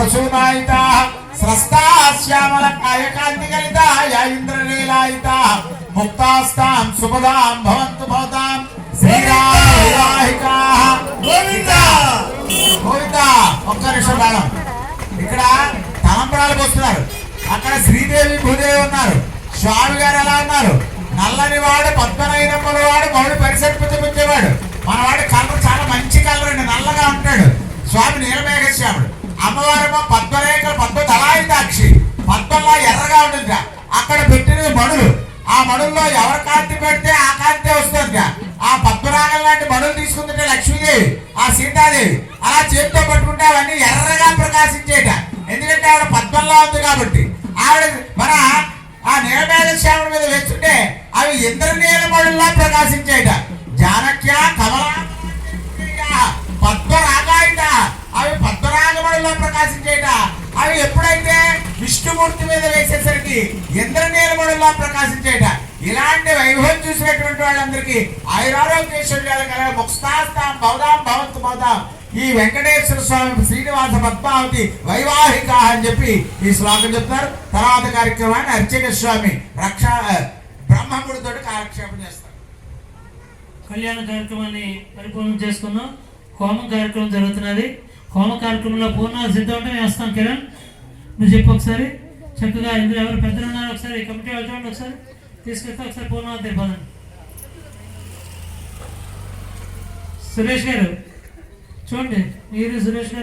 ప్రసూనాయిత స్రస్తా శ్యామల కాయకాంతి కలిత ఇంద్రనీలాయిత ముక్తాస్తాం శుభదాం భవంతు భవతాం శ్రీరామ వివాహికా గోవింద గోవింద. ఒక్క నిమిషం మేడం, ఇక్కడ తలంబరాలు పోస్తున్నారు. అక్కడ శ్రీదేవి భూదేవి ఉన్నారు. స్వామి గారు ఎలా ఉన్నారు? నల్లని వాడు పద్మనైనమ్మల వాడు మౌడి పరిసర్పించేవాడు. మనవాడి కలర్ చాలా మంచి కలర్ అండి, నల్లగా ఉంటాడు. స్వామి నీలమేఘశ్యాముడు. అమ్మవారేమో పద్మరేఖలు పద్మ దళాయితాక్షి, పద్మంలా ఎర్రగా ఉంటుంది. అక్కడ పెట్టినవి మడులు. ఆ మడుల్లో ఎవరి కాంతి పెడితే ఆ కాంతి వస్తుంది. ఆ పద్మరాగం లాంటి మడులు తీసుకుంటుంటే లక్ష్మీదేవి, ఆ సీతాదేవి అలా చేతితో పట్టుకుంటే అవన్నీ ఎర్రగా ప్రకాశించేట. ఎందుకంటే ఆవిడ పద్మంలా ఉంది కాబట్టి. ఆవిడ మన ఆ నీలమేఘశ్యాముడి మీద వేస్తుంటే అవి ఇంద్రనీలమడుల్లా ప్రకాశించేట. జానక్య కమల పద్మరాగాయిట, అవి పద్మరాగమడుల్లో ప్రకాశించేట. అవి ఎప్పుడైతే విష్ణుమూర్తి మీద వేసేసరికి ఇంద్రనీలమడుల్లా ప్రకాశించేట. ఇలాంటి వైభవం చూసినటువంటి వాళ్ళందరికీ ఆయురారోగ్యేశ్వర్యాలు కల ముక్స్తాస్తాం భవదాం భవంతు భవదాం. ఈ వెంకటేశ్వర స్వామి శ్రీనివాస పద్మావతి వైవాహిక అని చెప్పి ఈ శ్లోకం చెప్తారు. తర్వాత కార్యక్రమాన్ని అర్చక స్వామి బ్రహ్మముడితో కాలక్షేపం చేస్తారు. కళ్యాణ కార్యక్రమాన్ని పరిపూర్ణం చేసుకున్నాం. హోమం కార్యక్రమం జరుగుతున్నది. హోమ కార్యక్రమంలో పూర్ణాలు సిద్ధం ఉంటే మేము వస్తాం. కిరణ్, నువ్వు చెప్పు ఒకసారి చక్కగా. ఇందులో ఎవరు పెద్దలు ఉన్నారు ఒకసారి కమిటీ వాళ్ళు చూడండి, ఒకసారి తీసుకెళ్తే ఒకసారి పూర్ణాలు తెలపదండి. సురేష్ గారు చూడండి, మీరు సురేష్ గారు